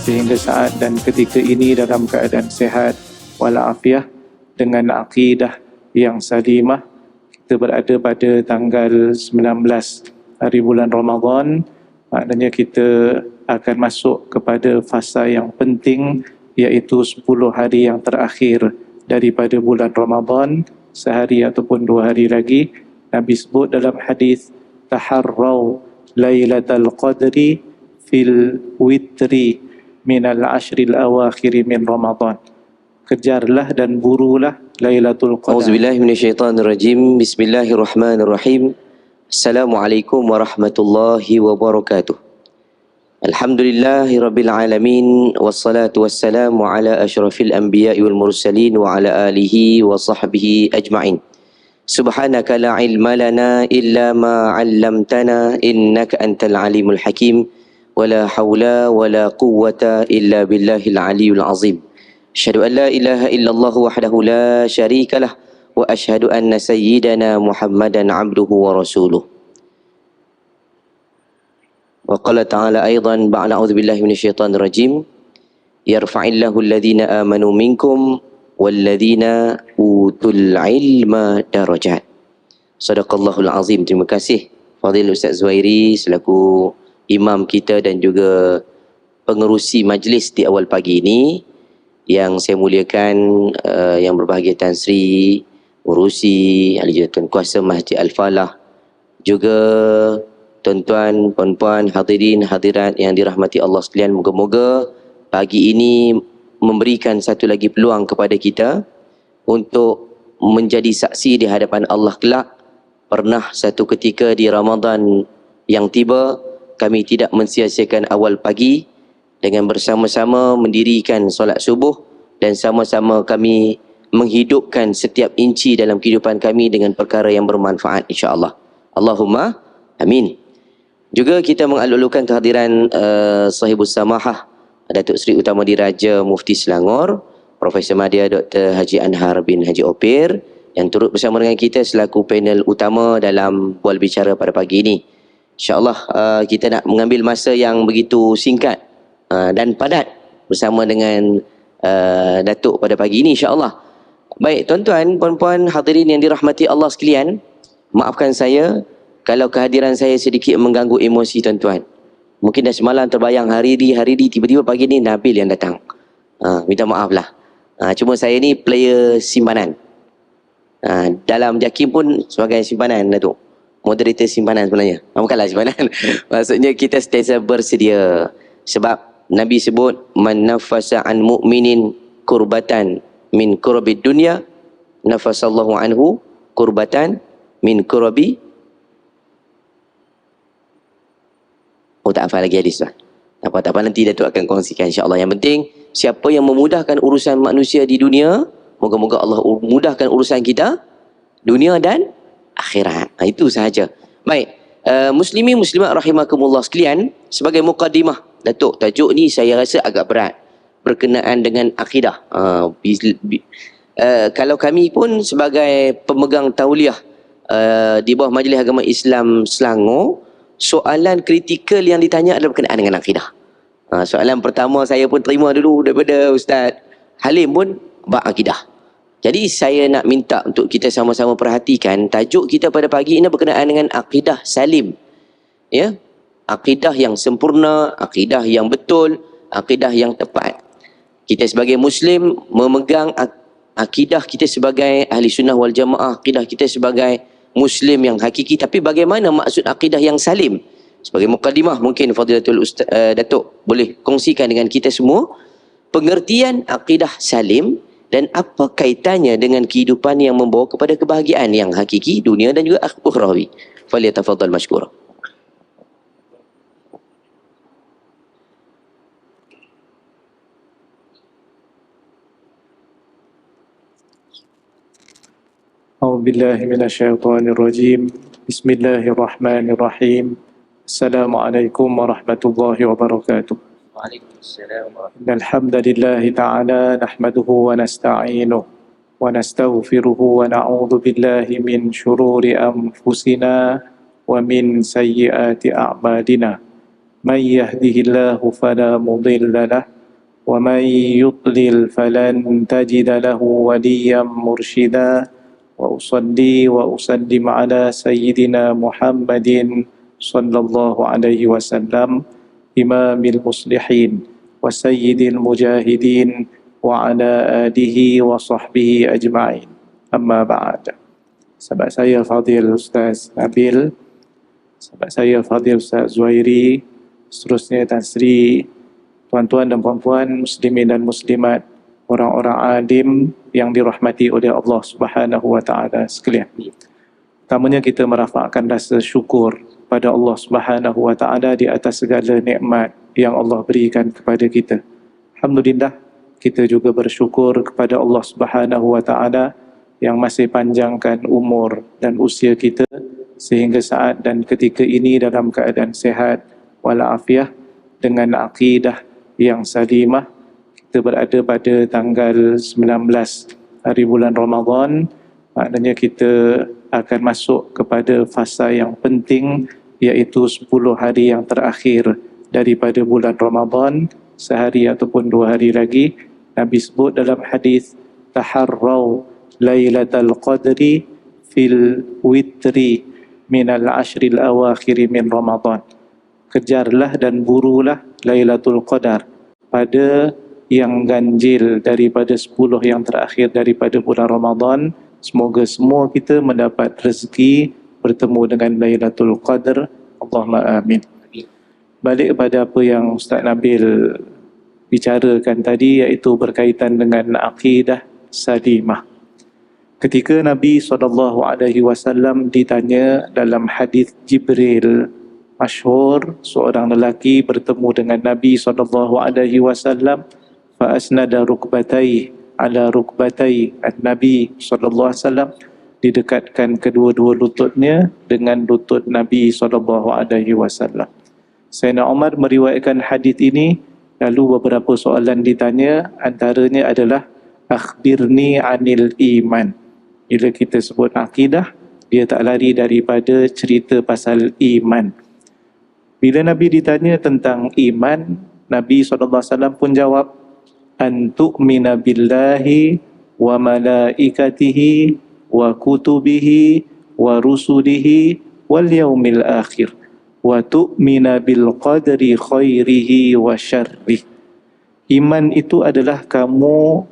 sehingga saat dan ketika ini dalam keadaan sehat walafiat dengan akidah yang salimah. Kita berada pada tanggal 19 hari bulan Ramadan, maknanya kita akan masuk kepada fasa yang penting, iaitu 10 hari yang terakhir daripada bulan Ramadan, sehari ataupun 2 hari lagi. Nabi sebut dalam hadis, taharraw lailatul qadri fil witri minal ashril awakhir min Ramadan. Kejarlah dan burulah Lailatul Qadar. Auzubillahi minasyaitonirrajim. Bismillahirrahmanirrahim. Assalamualaikum warahmatullahi wabarakatuh. Alhamdulillahi rabbil alamin, wassalatu wassalamu ala asyrafil anbiya'i wal mursalin wa ala alihi wa sahbihi ajma'in. Subhanaka la ilma lana illa ma 'allamtana innaka antal alimul hakim. Wala haula wala quwwata illa billahil aliyyil azim. Asyhadu an la ilaha illallah wahdahu la syarika lah wa asyhadu anna sayyidana Muhammadan abduhu wa rasuluh. Wa qala ta'ala aidan ba'da a'udzu billahi minasyaitonir rajim. Yarfa'illahu alladhina amanu minkum walladhina utul ilma darajat. Sadaqallahul azim. Terima kasih Fadil Ustaz Zuhairi selaku imam kita dan juga pengerusi majlis di awal pagi ini. Yang saya muliakan yang berbahagia Tan Sri, urusi ahli jawatan kuasa Masjid Al-Falah, juga tuan-tuan, puan-puan, hadirin, hadirat yang dirahmati Allah sekalian. Moga-moga pagi ini memberikan satu lagi peluang kepada kita untuk menjadi saksi di hadapan Allah kelak. Pernah satu ketika di Ramadan yang tiba, kami tidak mensia-siakan awal pagi dengan bersama-sama mendirikan solat subuh dan sama-sama kami menghidupkan setiap inci dalam kehidupan kami dengan perkara yang bermanfaat, insya-Allah. Allahumma amin. Juga kita mengalulukan kehadiran sahibus samahah Datuk Seri Utama Diraja Mufti Selangor, Profesor Madya Dr. Haji Anhar bin Haji Opir, yang turut bersama dengan kita selaku panel utama dalam bual bicara pada pagi ini. InsyaAllah kita nak mengambil masa yang begitu singkat dan padat bersama dengan Datuk pada pagi ini, insya-Allah. Baik tuan-tuan, puan-puan, hadirin yang dirahmati Allah sekalian, maafkan saya kalau kehadiran saya sedikit mengganggu emosi tuan-tuan. Mungkin dah semalam terbayang hari ni tiba-tiba pagi ni Nabil yang datang. Minta maaf lah. Cuma saya ni player simpanan. Dalam JAKIM pun sebagai simpanan, Datuk. Moderator simpanan sebenarnya. Bukanlah simpanan. Maksudnya kita sentiasa bersedia. Sebab Nabi sebut, man nafasa an mu'minin kurbatan min kurabid dunya, nafasallahu anhu kurbatan min kurabi. Tak hafal lagi hadis tuan. Tak apa, nanti Datuk akan kongsikan, insya-Allah. Yang penting siapa yang memudahkan urusan manusia di dunia, moga-moga Allah mudahkan urusan kita dunia dan akhirat. Itu sahaja. Baik, muslimin muslimat rahimakumullah sekalian, sebagai mukadimah, Datuk, tajuk ni saya rasa agak berat berkenaan dengan akidah. Kalau kami pun sebagai pemegang tauliah di bawah Majlis Agama Islam Selangor, soalan kritikal yang ditanya adalah berkenaan dengan akidah. Soalan pertama saya pun terima dulu daripada Ustaz Halim pun bab akidah. Jadi saya nak minta untuk kita sama-sama perhatikan tajuk kita pada pagi ini berkenaan dengan akidah salim. Ya, akidah yang sempurna, akidah yang betul, akidah yang tepat. Kita sebagai Muslim memegang akidah kita sebagai ahli sunnah wal jamaah, akidah kita sebagai Muslim yang hakiki. Tapi bagaimana maksud akidah yang salim? Sebagai mukadimah, mungkin Fadilatul Datuk boleh kongsikan dengan kita semua pengertian akidah salim dan apa kaitannya dengan kehidupan yang membawa kepada kebahagiaan yang hakiki dunia dan juga ukhrawi. Falyatafaddal mashkura. A'udzubillahi minasyaitonirrajim. Bismillahirrahmanirrahim. Assalamualaikum warahmatullahi wabarakatuh. Waalaikumsalam warahmatullahi wabarakatuh. Innal hamdalillah ta'ala nahmaduhu wa nasta'inuhu wa nastaghfiruhu wa na'udzu billahi min syururi anfusina wa min sayyiati a'malina. من يهده الله فلا مضل له ومن يضلل فلن تجد له وليا مرشدا وأصلي وأسلم على سيدنا محمد صلى الله عليه وسلم إمام المصلحين وسيد المجاهدين وعلى آله وصحبه أجمعين. أما بعد. Sahabat saya Fadil Ustaz Nabil, sahabat saya Fadil Ustaz Zuhairi, seterusnya Tan Sri, tuan-tuan dan puan-puan, muslimin dan muslimat, orang-orang alim yang dirahmati oleh Allah Subhanahu wa taala sekalian. Pertamanya kita merafakkan rasa syukur pada Allah Subhanahu wa taala di atas segala nikmat yang Allah berikan kepada kita. Alhamdulillah, kita juga bersyukur kepada Allah Subhanahu wa taala yang masih panjangkan umur dan usia kita sehingga saat dan ketika ini dalam keadaan sehat walafiat dengan akidah yang salimah. Kita berada pada tanggal 19 hari bulan Ramadan, maknanya kita akan masuk kepada fasa yang penting, iaitu 10 hari yang terakhir daripada bulan Ramadan, sehari ataupun 2 hari lagi. Nabi sebut dalam hadis, taharrau Lailatul Qadri fil witri minal ashril awakhir min Ramadan. Kejarlah dan burulah Lailatul Qadar pada yang ganjil daripada 10 yang terakhir daripada bulan Ramadan. Semoga semua kita mendapat rezeki bertemu dengan Lailatul Qadar. Allahumma amin. Balik kepada apa yang Ustaz Nabil bicarakan tadi, iaitu berkaitan dengan akidah salimah. Ketika Nabi SAW ditanya dalam hadis Jibril masyhur, seorang lelaki bertemu dengan Nabi SAW, fa asnada rukbatai ala rukbatai. Nabi SAW didekatkan kedua-dua lututnya dengan lutut Nabi SAW. Sayyidina Umar meriwayatkan hadis ini, lalu beberapa soalan ditanya, antaranya adalah akhbirni anil iman. Bila kita sebut akidah, dia tak lari daripada cerita pasal iman. Bila Nabi ditanya tentang iman, Nabi SAW pun jawab, an tu'mina billahi wa malaikatihi wa kutubihi wa rusulihi wal yaumil akhir wa tu'mina bil qadri khairihi wa syarrih. Iman itu adalah kamu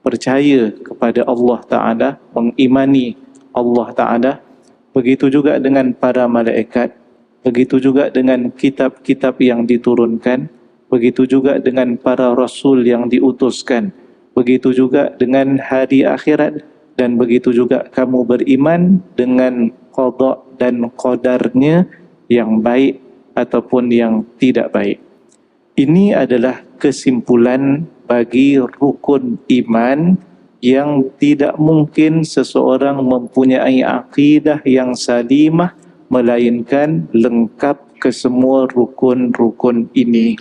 percaya kepada Allah Ta'ala, mengimani Allah Ta'ala, begitu juga dengan para malaikat, begitu juga dengan kitab-kitab yang diturunkan, begitu juga dengan para rasul yang diutuskan, begitu juga dengan hari akhirat, dan begitu juga kamu beriman dengan qada dan qadarnya yang baik ataupun yang tidak baik. Ini adalah kesimpulan bagi rukun iman yang tidak mungkin seseorang mempunyai akidah yang salimah melainkan lengkap kesemua rukun-rukun ini.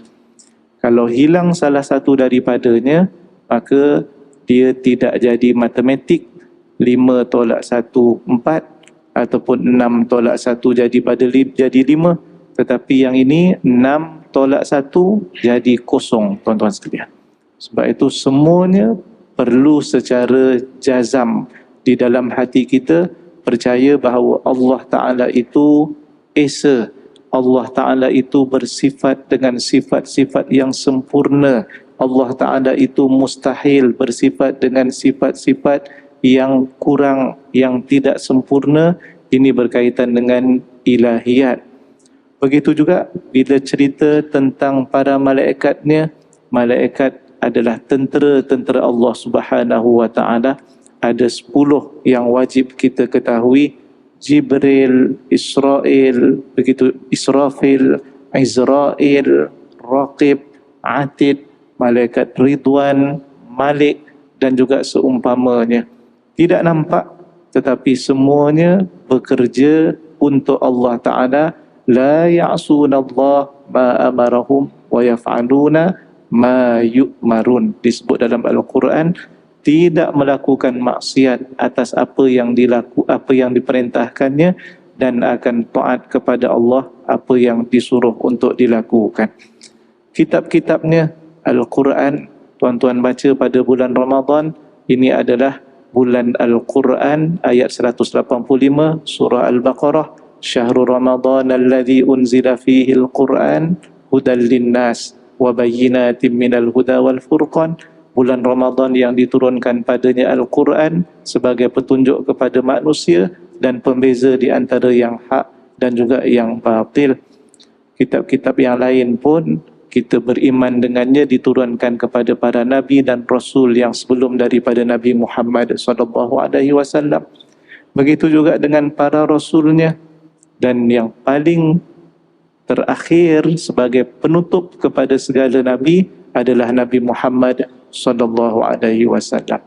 Kalau hilang salah satu daripadanya, maka dia tidak jadi matematik 5 tolak 1 4 ataupun 6 tolak 1 jadi 5, tetapi yang ini 6 tolak 1 jadi kosong, tuan-tuan sekalian. Sebab itu semuanya perlu secara jazam di dalam hati kita percaya bahawa Allah Ta'ala itu esa, Allah Ta'ala itu bersifat dengan sifat-sifat yang sempurna, Allah Ta'ala itu mustahil bersifat dengan sifat-sifat yang kurang, yang tidak sempurna. Ini berkaitan dengan ilahiyat. Begitu juga bila cerita tentang para malaikatnya, malaikat adalah tentera-tentera Allah Subhanahu wa taala. Ada 10 yang wajib kita ketahui. Jibril, Israel, begitu Israfil, Izrail, Raqib, Atid, malaikat Ridwan, Malik dan juga seumpamanya. Tidak nampak, tetapi semuanya bekerja untuk Allah Ta'ala. La ya'sunallah ma amarahum wa yaf'aluna ma yu'marun. Disebut dalam Al-Quran, tidak melakukan maksiat atas apa yang diperintahkannya dan akan taat kepada Allah apa yang disuruh untuk dilakukan. Kitab-kitabnya Al-Quran, tuan-tuan baca pada bulan Ramadan, ini adalah bulan Al-Quran, ayat 185 surah Al-Baqarah. Syahrul Ramadan alladhi unzila fihi al-Quran hudan linnas wa bayyinatin minal huda wal furqan. Bulan Ramadan yang diturunkan padanya Al-Quran sebagai petunjuk kepada manusia dan pembeza di antara yang hak dan juga yang batil. Kitab-kitab yang lain pun kita beriman dengannya, diturunkan kepada para nabi dan rasul yang sebelum daripada Nabi Muhammad SAW. Begitu juga dengan para rasulnya, dan yang paling terakhir sebagai penutup kepada segala nabi adalah Nabi Muhammad SAW.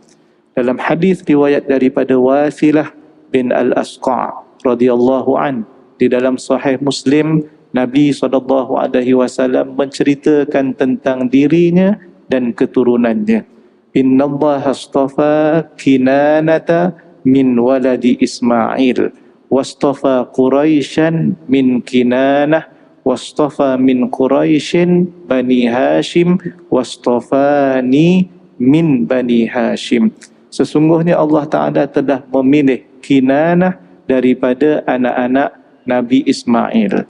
Dalam hadis riwayat daripada Wasilah bin Al-Asqa' radhiyallahu an, di dalam Sahih Muslim, Nabi SAW menceritakan tentang dirinya dan keturunannya. Innallaha astafa Kinanata min waladi Ismail, wastafa Quraisyan min Kinanah, wastafa min Quraisyin Bani Hashim, wastafani min Bani Hashim. Sesungguhnya Allah Ta'ala telah memilih Kinanah daripada anak-anak Nabi Ismail.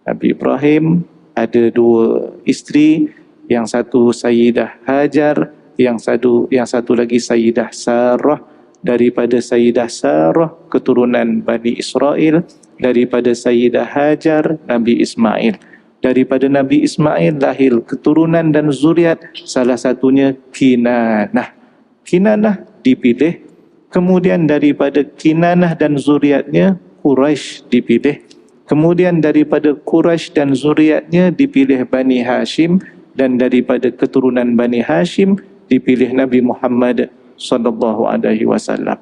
Nabi Ibrahim ada 2 isteri, yang satu Sayyidah Hajar, yang satu lagi Sayyidah Sarah. Daripada Sayyidah Sarah keturunan Bani Israel, daripada Sayyidah Hajar Nabi Ismail. Daripada Nabi Ismail lahir keturunan dan zuriat, salah satunya Kinanah. Kinanah dipilih, kemudian daripada Kinanah dan zuriatnya Quraisy dipilih, kemudian daripada Quraisy dan zuriatnya dipilih Bani Hashim, dan daripada keturunan Bani Hashim dipilih Nabi Muhammad SAW.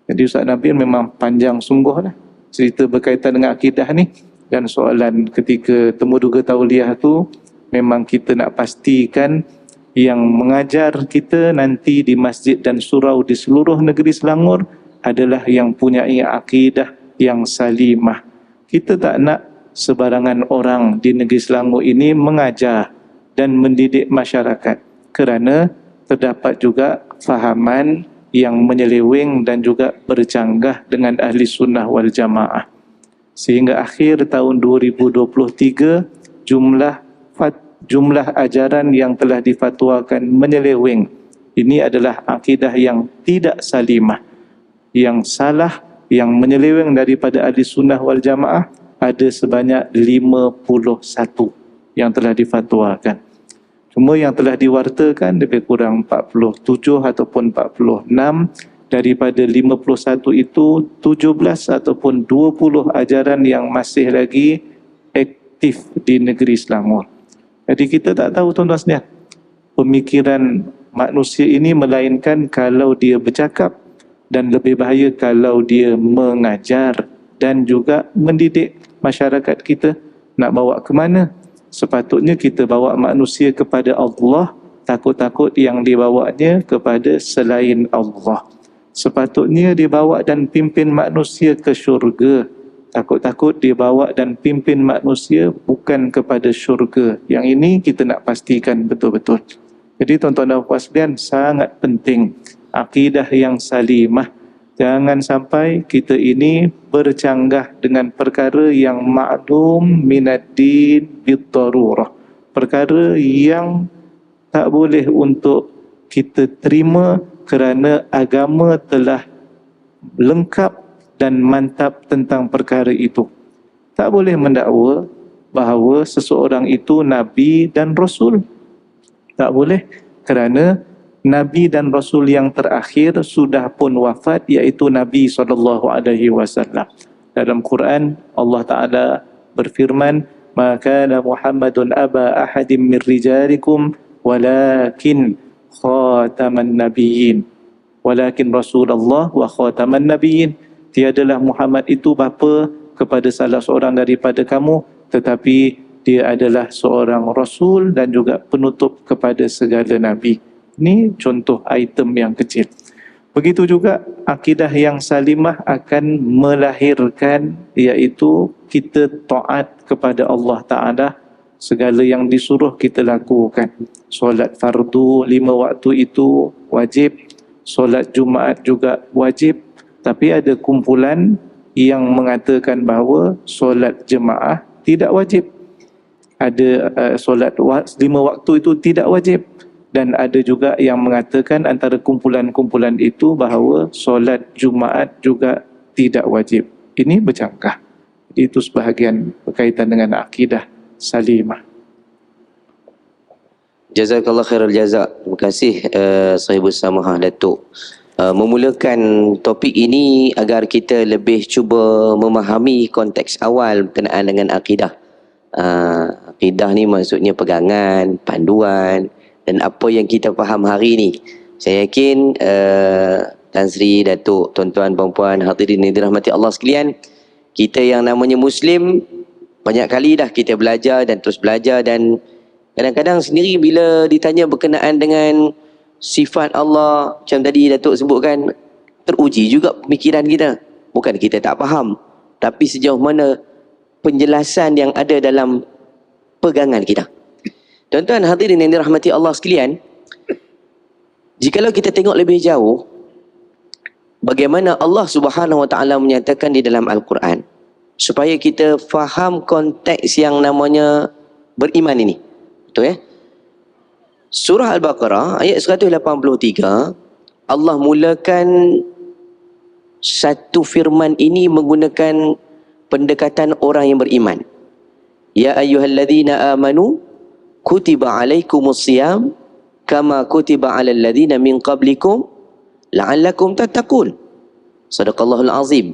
Jadi Ustaz Nabil memang panjang sungguh lah cerita berkaitan dengan akidah ni. Dan soalan ketika temuduga tauliah tu, memang kita nak pastikan yang mengajar kita nanti di masjid dan surau di seluruh negeri Selangor adalah yang punya akidah yang salimah. Kita tak nak sebarangan orang di negeri Selangor ini mengajar dan mendidik masyarakat, kerana terdapat juga fahaman yang menyeleweng dan juga bercanggah dengan ahli sunnah wal jamaah. Sehingga akhir tahun 2023, jumlah ajaran yang telah difatwakan menyeleweng. Ini adalah akidah yang tidak salimah, yang salah, yang menyeleweng daripada ahli sunnah wal jamaah ada sebanyak 51 yang telah difatwakan. Cuma yang telah diwartakan lebih kurang 47 ataupun 46. Daripada 51 itu 17 ataupun 20 ajaran yang masih lagi aktif di negeri Selangor. Jadi kita tak tahu tuan-tuan sekalian, pemikiran manusia ini melainkan kalau dia bercakap, dan lebih bahaya kalau dia mengajar dan juga mendidik masyarakat kita. Nak bawa ke mana? Sepatutnya kita bawa manusia kepada Allah, takut-takut yang dibawanya kepada selain Allah. Sepatutnya dibawa dan pimpin manusia ke syurga, takut-takut dibawa dan pimpin manusia bukan kepada syurga. Yang ini kita nak pastikan betul-betul. Jadi tuan-tuan dan puan sekalian, sangat penting akidah yang salimah. Jangan sampai kita ini bercanggah dengan perkara yang ma'lum minaddin bid-darurah. Perkara yang tak boleh untuk kita terima kerana agama telah lengkap dan mantap tentang perkara itu. Tak boleh mendakwa bahawa seseorang itu Nabi dan Rasul. Tak boleh, kerana Nabi dan Rasul yang terakhir sudah pun wafat, iaitu Nabi SAW. Dalam Quran Allah Ta'ala berfirman, "Ma kana Muhammadun aba ahadim min rijalikum walakin khataman nabiyyin." Walakin Rasulullah wa khataman nabiyyin. Tiadalah Muhammad itu bapa kepada salah seorang daripada kamu, tetapi dia adalah seorang Rasul dan juga penutup kepada segala Nabi. Ini contoh item yang kecil. Begitu juga akidah yang salimah akan melahirkan, iaitu kita taat kepada Allah Ta'ala, segala yang disuruh kita lakukan. Solat fardu 5 waktu itu wajib, solat Jumaat juga wajib, tapi ada kumpulan yang mengatakan bahawa solat jemaah tidak wajib. Ada solat 5 waktu itu tidak wajib. Dan ada juga yang mengatakan antara kumpulan-kumpulan itu bahawa solat Jumaat juga tidak wajib. Ini berjangkah. Itu sebahagian berkaitan dengan akidah salimah. Jazakallah khairul jazak. Terima kasih Sahibus Samahah Datuk. Memulakan topik ini agar kita lebih cuba memahami konteks awal berkenaan dengan akidah. Akidah ni maksudnya pegangan, panduan dan apa yang kita faham hari ni. Saya yakin Tan Sri, Datuk, tuan-tuan, puan-puan, hadirin yang dirahmati Allah sekalian, kita yang namanya Muslim, banyak kali dah kita belajar dan terus belajar, dan kadang-kadang sendiri bila ditanya berkenaan dengan sifat Allah, macam tadi Datuk sebutkan, teruji juga pemikiran kita. Bukan kita tak faham, tapi sejauh mana penjelasan yang ada dalam pegangan kita. Tuan-tuan hadirin yang dirahmati Allah sekalian, jikalau kita tengok lebih jauh bagaimana Allah Subhanahu Wa Taala menyatakan di dalam Al-Quran, supaya kita faham konteks yang namanya beriman ini. Betul ya? Surah Al-Baqarah ayat 183, Allah mulakan satu firman ini menggunakan pendekatan orang yang beriman. Ya ayyuhalladzina amanu kutiba alaikumus siyam kama kutiba alal ladzina min qablikum la'allakum tattaqun. Sadaqallahul azim.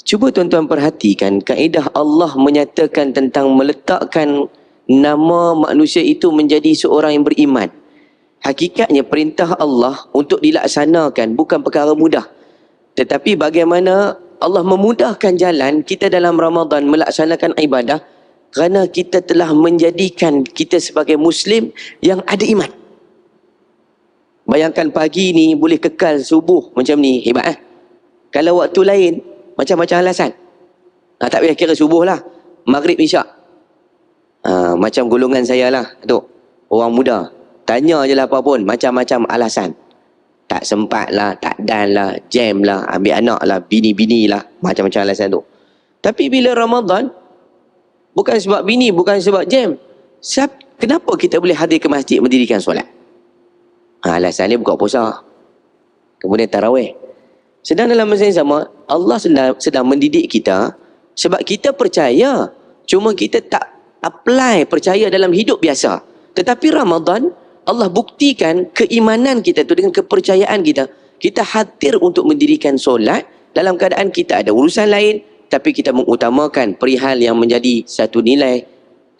Cuba tuan-tuan perhatikan kaedah Allah menyatakan tentang meletakkan nama manusia itu menjadi seorang yang beriman. Hakikatnya perintah Allah untuk dilaksanakan bukan perkara mudah. Tetapi bagaimana Allah memudahkan jalan kita dalam Ramadan melaksanakan ibadah, kerana kita telah menjadikan kita sebagai Muslim yang ada iman. Bayangkan pagi ni boleh kekal subuh macam ni, hebat Kalau waktu lain, macam-macam alasan. Tak payah kira subuh lah, maghrib isyak. Macam golongan saya lah, tu orang muda, tanya je lah apa pun, macam-macam alasan. Tak sempat lah, tak dan lah, jam lah, ambil anak lah, bini-bini lah, macam-macam alasan tu. Tapi bila Ramadan, bukan sebab bini, bukan sebab jam, kenapa kita boleh hadir ke masjid mendirikan solat? Alasan dia buka puasa, kemudian tarawih. Sedang dalam masa yang sama, Allah sedang mendidik kita sebab kita percaya, cuma kita tak apply percaya dalam hidup biasa. Tetapi Ramadan, Allah buktikan keimanan kita tu dengan kepercayaan kita. Kita hadir untuk mendirikan solat dalam keadaan kita ada urusan lain, tapi kita mengutamakan perihal yang menjadi satu nilai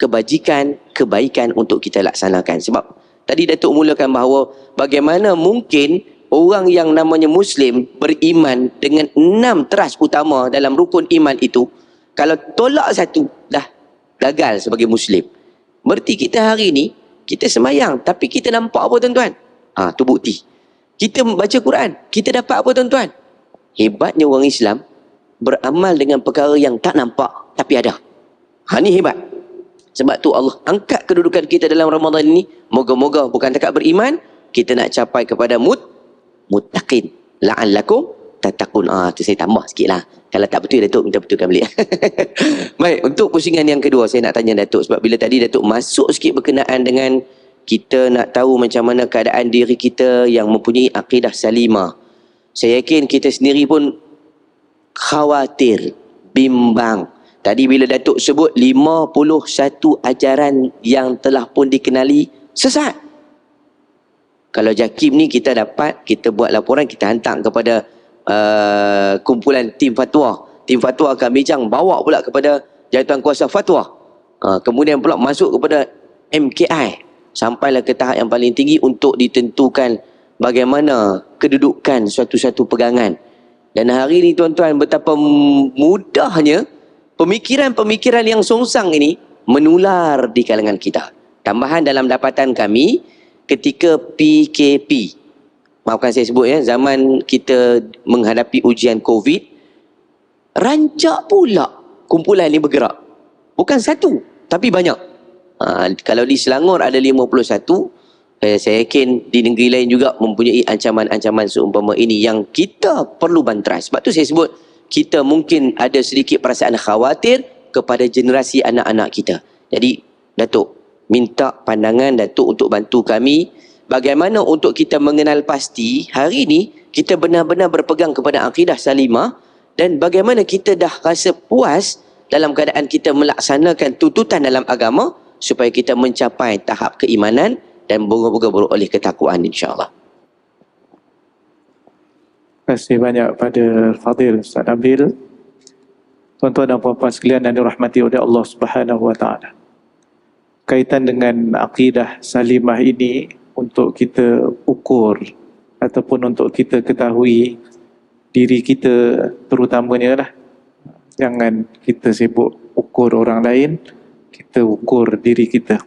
kebajikan, kebaikan untuk kita laksanakan. Sebab tadi Datuk mulakan bahawa bagaimana mungkin orang yang namanya Muslim beriman dengan 6 teras utama dalam rukun iman itu, kalau tolak satu, dah gagal sebagai Muslim. Berarti kita hari ni, kita semayang, tapi kita nampak apa tuan-tuan? Tu bukti. Kita baca Quran, kita dapat apa tuan-tuan? Hebatnya orang Islam beramal dengan perkara yang tak nampak tapi ada. Ni hebat. Sebab tu Allah angkat kedudukan kita dalam Ramadan ini. Moga-moga bukan dekat beriman, kita nak capai kepada muttaqin. La'allakum tattaqun. Tu saya tambah sikit lah. Kalau tak betul Datuk, minta betulkan balik. Baik, untuk pusingan yang kedua saya nak tanya Datuk. Sebab bila tadi Datuk masuk sikit berkenaan dengan kita nak tahu macam mana keadaan diri kita yang mempunyai akidah salimah. Saya yakin kita sendiri pun khawatir, bimbang. Tadi bila Datuk sebut 51 ajaran yang telah pun dikenali sesat. Kalau JAKIM ni kita dapat, kita buat laporan, kita hantar kepada kumpulan tim fatwa. Tim fatwa akan bincang, bawa pula kepada jawatan kuasa fatwa. Kemudian pula masuk kepada MKI. Sampailah ke tahap yang paling tinggi untuk ditentukan bagaimana kedudukan suatu-suatu pegangan. Dan hari ini tuan-tuan, betapa mudahnya pemikiran-pemikiran yang songsang ini menular di kalangan kita. Tambahan dalam dapatan kami ketika PKP, maafkan saya sebut ya, zaman kita menghadapi ujian COVID, rancak pula kumpulan ini bergerak. Bukan satu, tapi banyak. Kalau di Selangor ada 51, saya yakin di negeri lain juga mempunyai ancaman-ancaman seumpama ini yang kita perlu bantras. Sebab tu saya sebut, kita mungkin ada sedikit perasaan khawatir kepada generasi anak-anak kita. Jadi, Datuk, minta pandangan Datuk untuk bantu kami bagaimana untuk kita mengenal pasti hari ini kita benar-benar berpegang kepada akidah salimah, dan bagaimana kita dah rasa puas dalam keadaan kita melaksanakan tuntutan dalam agama supaya kita mencapai tahap keimanan dan moga-moga beroleh ketakwaan, insya-Allah. Terima kasih banyak pada Fadil Ustaz Nabil. Tuan-tuan dan puan-puan sekalian yang dirahmati oleh Allah Subhanahu wa taala. Kaitan dengan akidah salimah ini untuk kita ukur ataupun untuk kita ketahui diri kita terutamanya lah. Jangan kita sibuk ukur orang lain, kita ukur diri kita.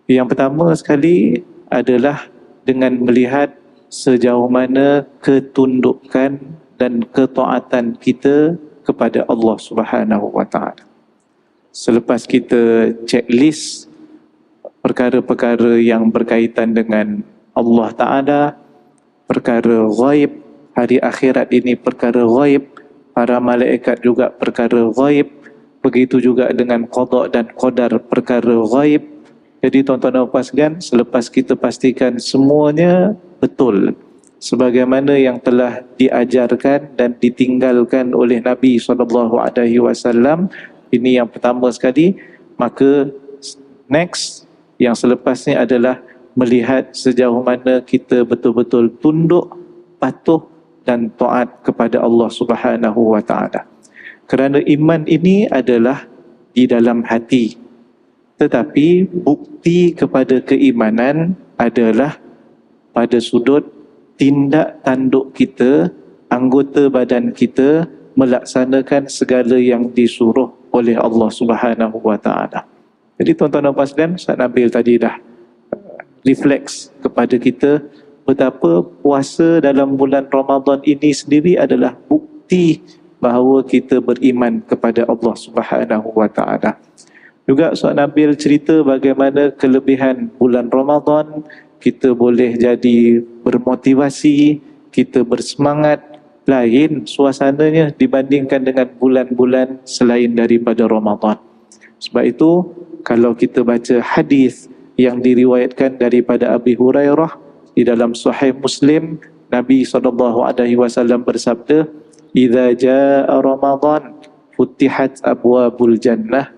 Yang pertama sekali adalah dengan melihat sejauh mana ketundukan dan ketaatan kita kepada Allah Subhanahu wa taala. Selepas kita checklist perkara-perkara yang berkaitan dengan Allah Ta'ala, perkara ghaib, hari akhirat ini perkara ghaib, para malaikat juga perkara ghaib, begitu juga dengan qada dan qadar perkara ghaib. Jadi tuan-tuan dan puan sekalian, selepas kita pastikan semuanya betul sebagaimana yang telah diajarkan dan ditinggalkan oleh Nabi SAW, ini yang pertama sekali, maka next yang selepasnya adalah melihat sejauh mana kita betul-betul tunduk, patuh dan taat kepada Allah Subhanahu wa taala. Kerana iman ini adalah di dalam hati. Tetapi bukti kepada keimanan adalah pada sudut tindak tanduk kita, anggota badan kita melaksanakan segala yang disuruh oleh Allah Subhanahu wa taala. Jadi tuan-tuan dan puan sekalian, Ustaz Nabil tadi dah refleks kepada kita betapa puasa dalam bulan Ramadan ini sendiri adalah bukti bahawa kita beriman kepada Allah Subhanahu wa taala. Juga Ustaz Nabil cerita bagaimana kelebihan bulan Ramadan, kita boleh jadi bermotivasi, kita bersemangat, lain suasananya dibandingkan dengan bulan-bulan selain daripada Ramadan. Sebab itu kalau kita baca hadis yang diriwayatkan daripada Abi Hurairah di dalam Sahih Muslim, Nabi SAW bersabda, "Idza jaa Ramadan futihat abwabul jannah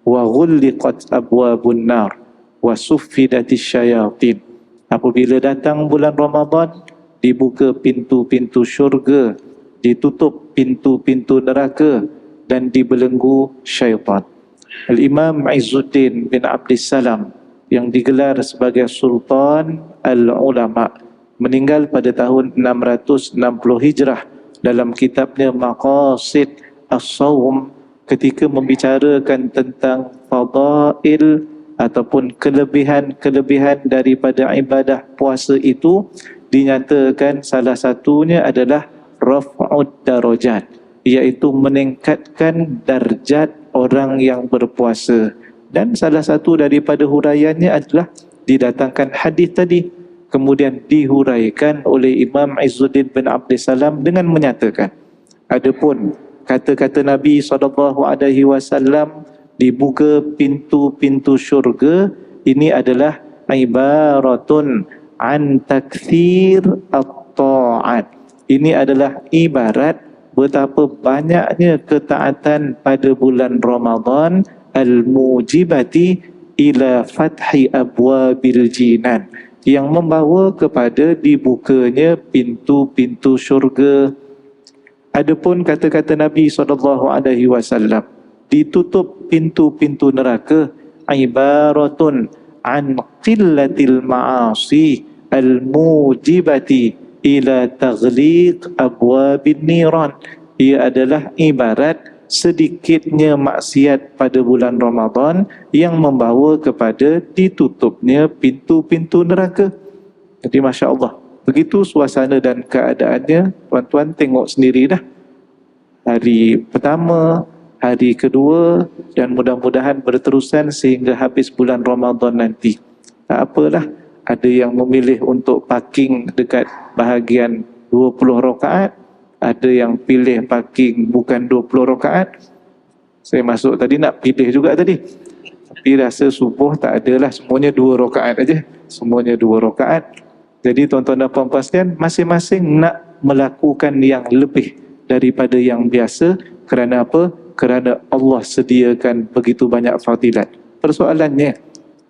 wa ghulliqat abwabun nar wa suffidatis syayatin." Apabila datang bulan Ramadan, dibuka pintu-pintu syurga, ditutup pintu-pintu neraka dan dibelenggu syaitan. Al-Imam Izzuddin bin Abdissalam yang digelar sebagai Sultan Al-Ulama meninggal pada tahun 660 Hijrah dalam kitabnya Maqasid As-Sawm ketika membicarakan tentang fadail ataupun kelebihan-kelebihan daripada ibadah puasa itu, dinyatakan salah satunya adalah raf'ud darajat, iaitu meningkatkan darjat orang yang berpuasa. Dan salah satu daripada huraiannya adalah didatangkan hadis tadi, kemudian dihuraikan oleh Imam Izzuddin bin Abdissalam dengan menyatakan, adapun kata-kata Nabi SAW, dibuka pintu-pintu syurga, ini adalah ibaratun an takthir at-ta'at. Ini adalah ibarat betapa banyaknya ketaatan pada bulan Ramadan, al-mujibati ila fathi abwabil jinan, yang membawa kepada dibukanya pintu-pintu syurga. Adapun kata-kata Nabi SAW, ditutup pintu-pintu neraka, ibaratun an qillatil ma'asi al-mujibati ila taghliq abwabin niran. Ia adalah ibarat sedikitnya maksiat pada bulan Ramadan yang membawa kepada ditutupnya pintu-pintu neraka. Jadi Masya Allah, Begitu suasana dan keadaannya, tuan-tuan tengok sendiri dah. Hari pertama, hari kedua, dan mudah-mudahan berterusan sehingga habis bulan Ramadan nanti. Tak apalah, ada yang memilih untuk parking dekat bahagian 20 rakaat, ada yang pilih parking bukan 20 rakaat. Saya masuk tadi nak pilih juga tadi, tapi rasa subuh tak adalah, semuanya 2 rakaat aja, semuanya 2 rakaat. Jadi tuan-tuan dan puan-puan sekalian, masing-masing nak melakukan yang lebih daripada yang biasa. Kerana apa? Kerana Allah sediakan begitu banyak fadilat. Persoalannya,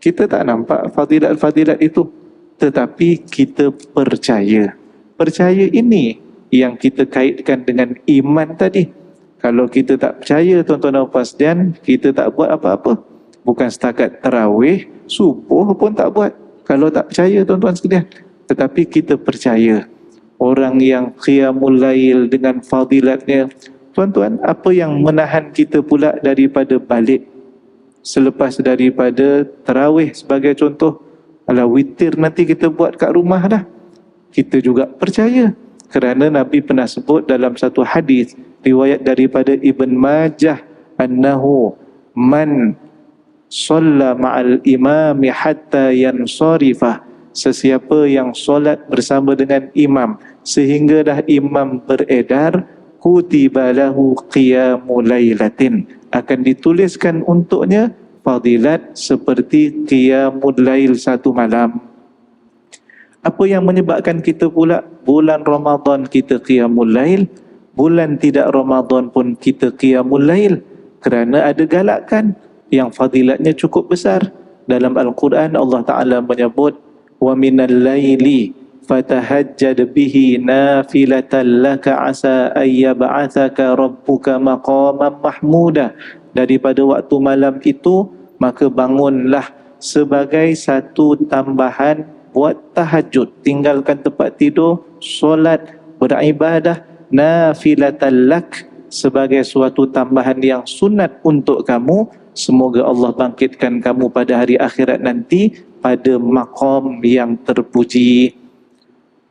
kita tak nampak fadilat-fadilat itu, tetapi kita percaya. Percaya ini yang kita kaitkan dengan iman tadi. Kalau kita tak percaya, tuan-tuan dan puan sekalian, kita tak buat apa-apa. Bukan setakat tarawih, subuh pun tak buat kalau tak percaya, tuan-tuan sekalian. Tetapi kita percaya. Orang yang qiyamul lail dengan fadilatnya, tuan-tuan, apa yang menahan kita pula daripada balik selepas daripada tarawih sebagai contoh? Alah, witir nanti kita buat kat rumah dah. Kita juga percaya, kerana Nabi pernah sebut dalam satu hadis riwayat daripada Ibn Majah, annahu man shalla ma'al imami hatta yansarifah, sesiapa yang solat bersama dengan imam sehingga dah imam beredar, kutiba lahu qiyamul lailatin, akan dituliskan untuknya fadilat seperti qiyamul lail satu malam. Apa yang menyebabkan kita pula bulan Ramadan kita qiyamul lail, bulan tidak Ramadan pun kita qiyamul lail? Kerana ada galakan yang fadilatnya cukup besar. Dalam Al-Quran Allah Ta'ala menyebut, wa minal laili fatahajjad bihi nafilatan laka asa ayyab'athaka rabbuka maqaman mahmuda. Daripada waktu malam itu, maka bangunlah sebagai satu tambahan buat tahajud. Tinggalkan tempat tidur, solat, beribadah, nafilatan lak, sebagai suatu tambahan yang sunat untuk kamu. Semoga Allah bangkitkan kamu pada hari akhirat nanti pada maqam yang terpuji.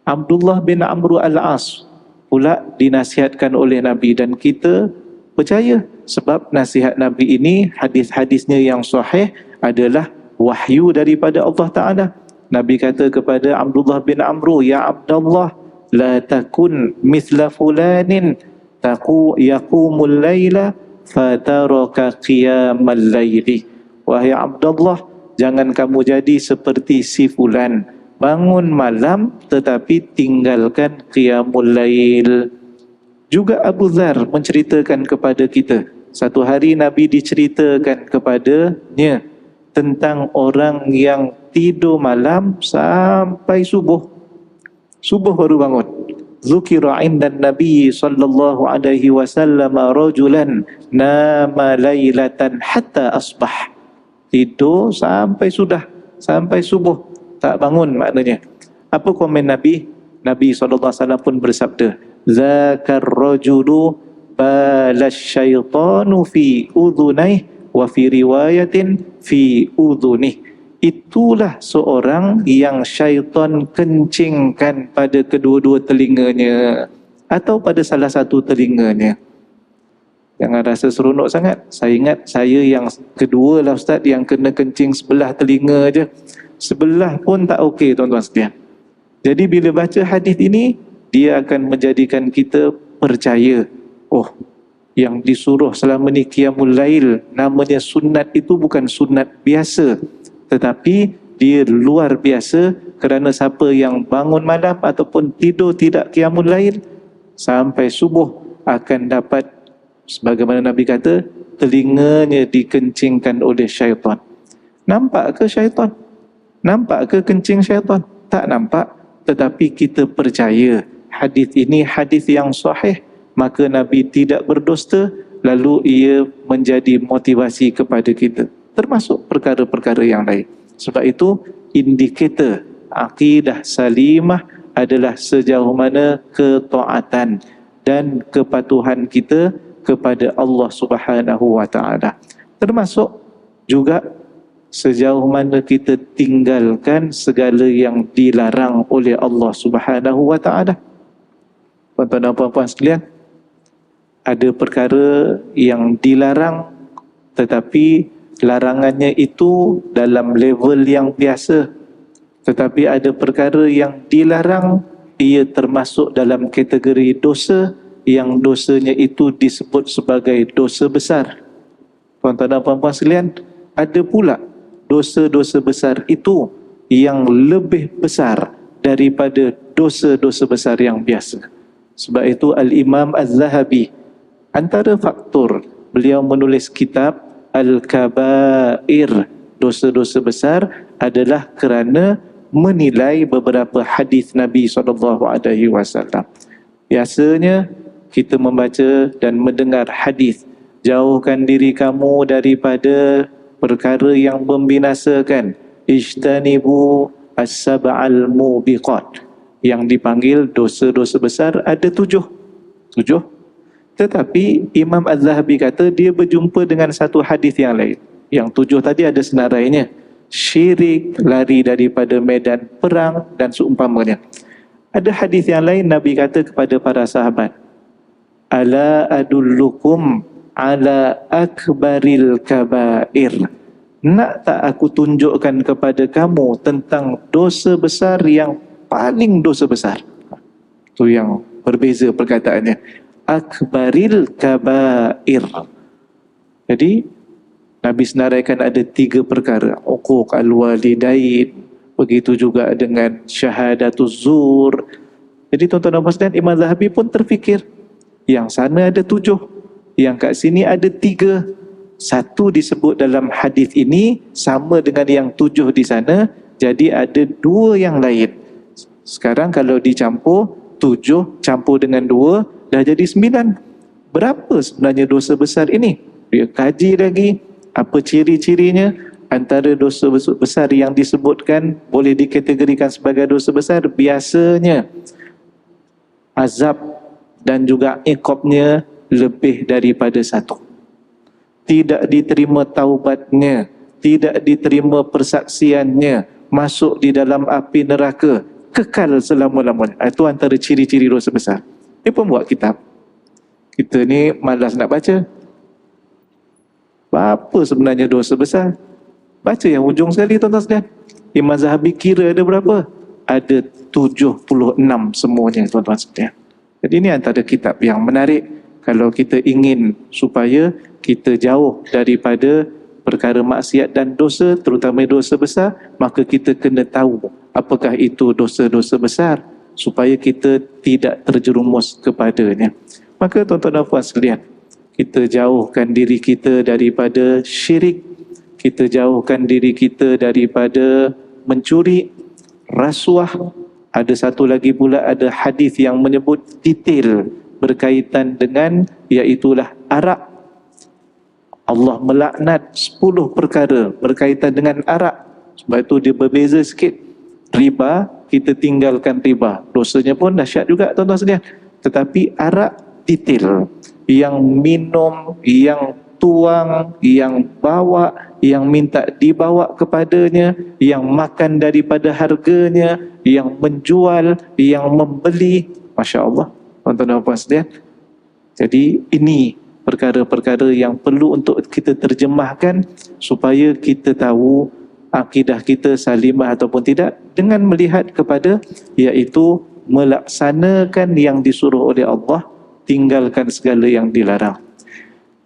Abdullah bin Amr al-As pula dinasihatkan oleh Nabi, dan kita percaya sebab nasihat Nabi ini, hadis-hadisnya yang sahih adalah wahyu daripada Allah Ta'ala. Nabi kata kepada Abdullah bin Amr, ya Abdullah, la takun mithla fulanin yaqumul layla fataraka qiyamal layli. Wahai Abdullah, jangan kamu jadi seperti si fulan, bangun malam tetapi tinggalkan qiyamul lail. Juga Abu Dzar menceritakan kepada kita, satu hari Nabi diceritakan kepadanya tentang orang yang tidur malam sampai subuh. Subuh baru bangun. Zukira indan Nabi sallallahu alaihi wasallam rajulan nama lailatan hatta asbah. Tidur sampai sampai subuh, tak bangun maknanya. Apa komen Nabi? Nabi SAW pun bersabda, zakar rajulu balash syaitanu fi udhunaih wa fi riwayatin fi udhunih. Itulah seorang yang syaitan kencingkan pada kedua-dua telinganya atau pada salah satu telinganya. Jangan rasa seronok sangat. Saya ingat saya yang kedua lah Ustaz, yang kena kencing sebelah telinga je. Sebelah pun tak okey, tuan-tuan sekalian. Jadi bila baca hadis ini, dia akan menjadikan kita percaya, oh, yang disuruh selama ni qiyamul lail, namanya sunat itu bukan sunat biasa, tetapi dia luar biasa. Kerana siapa yang bangun malam ataupun tidur tidak qiyamul lail sampai subuh akan dapat, sebagaimana Nabi kata, telinganya dikencingkan oleh syaitan. Nampak ke syaitan? Nampak ke kencing syaitan? Tak nampak. Tetapi kita percaya hadis ini hadis yang sahih, maka Nabi tidak berdusta, lalu ia menjadi motivasi kepada kita, termasuk perkara-perkara yang lain. Sebab itu indikator akidah salimah adalah sejauh mana ketaatan dan kepatuhan kita kepada Allah Subhanahu wa taala. Termasuk juga sejauh mana kita tinggalkan segala yang dilarang oleh Allah Subhanahu wa taala. Tuan-tuan dan puan-puan sekalian, ada perkara yang dilarang tetapi larangannya itu dalam level yang biasa. Tetapi ada perkara yang dilarang, ia termasuk dalam kategori dosa yang dosanya itu disebut sebagai dosa besar. Tuan-tuan dan puan-puan sekalian, ada pula dosa-dosa besar itu yang lebih besar daripada dosa-dosa besar yang biasa. Sebab itu Al-Imam Az-Zahabi, antara faktor beliau menulis kitab Al-Kabair, dosa-dosa besar, adalah kerana menilai beberapa hadis Nabi SAW. Biasanya kita membaca dan mendengar hadis, jauhkan diri kamu daripada perkara yang membinasakan, ijtanibu as-sab'al mubiqat, yang dipanggil dosa-dosa besar ada 7. Tetapi Imam Az-Zahabi kata dia berjumpa dengan satu hadis yang lain. Yang 7 tadi ada senarainya, syirik, lari daripada medan perang dan seumpamanya. Ada hadis yang lain, Nabi kata kepada para sahabat, ala adullukum ala akbaril kabair, nak tak aku tunjukkan kepada kamu tentang dosa besar yang paling dosa besar. Itu yang berbeza perkataannya, akbaril kabair. Jadi Nabi senaraikan ada 3 perkara, uquq al-walidain, begitu juga dengan syahadatuz zur. Jadi tuan-tuan dan puan-puan, Imam Zahabi pun terfikir, yang sana ada 7, yang kat sini ada 3. Satu disebut dalam hadis ini sama dengan yang 7 di sana, jadi ada 2 yang lain. Sekarang kalau dicampur, 7 campur dengan 2 dah jadi 9. Berapa sebenarnya dosa besar ini? Dia kaji lagi apa ciri-cirinya. Antara dosa besar yang disebutkan boleh dikategorikan sebagai dosa besar, biasanya azab dan juga iqabnya lebih daripada 1. Tidak diterima taubatnya, tidak diterima persaksiannya, masuk di dalam api neraka, kekal selama-lamanya. Itu antara ciri-ciri dosa besar. Dia pun buat kitab. Kita ni malas nak baca. Apa sebenarnya dosa besar? Baca yang ujung sekali tuan-tuan sekalian. Imam Zahabi kira ada berapa? Ada 76 semuanya tuan-tuan sekalian. Jadi ini antara kitab yang menarik kalau kita ingin supaya kita jauh daripada perkara maksiat dan dosa, terutama dosa besar, maka kita kena tahu apakah itu dosa-dosa besar supaya kita tidak terjerumus kepadanya. Maka tuan-tuan dan puan sekalian, kita jauhkan diri kita daripada syirik, kita jauhkan diri kita daripada mencuri, rasuah. Ada satu lagi pula, ada hadis yang menyebut detail berkaitan dengan, iaitulah arak. Allah melaknat 10 perkara berkaitan dengan arak. Sebab itu dia berbeza sikit. Riba, kita tinggalkan riba, dosanya pun dahsyat juga tuan-tuan sekalian. Tetapi arak detail, yang minum, yang tuang, yang bawa, yang minta dibawa kepadanya, yang makan daripada harganya, yang menjual, yang membeli. Masya Allah, tuan-tuan dan puan sekalian. Jadi ini perkara-perkara yang perlu untuk kita terjemahkan supaya kita tahu akidah kita salimah ataupun tidak, dengan melihat kepada iaitu melaksanakan yang disuruh oleh Allah, tinggalkan segala yang dilarang.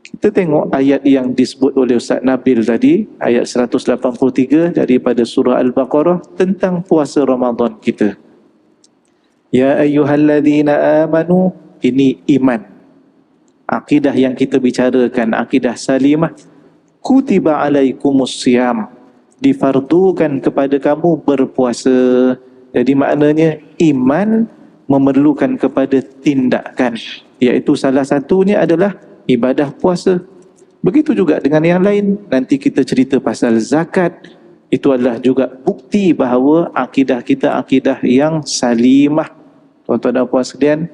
Kita tengok ayat yang disebut oleh Ustaz Nabil tadi, ayat 183 daripada surah Al-Baqarah tentang puasa Ramadan kita. Ya ayyuhalladzina amanu, ini iman. Akidah yang kita bicarakan, akidah salimah. Kutiba alaikumus siyam, difardukan kepada kamu berpuasa. Jadi maknanya iman memerlukan kepada tindakan, iaitu salah satunya adalah ibadah puasa. Begitu juga dengan yang lain. Nanti kita cerita pasal zakat. Itu adalah juga bukti bahawa akidah kita akidah yang salimah. Tuan-tuan dan puan sekalian,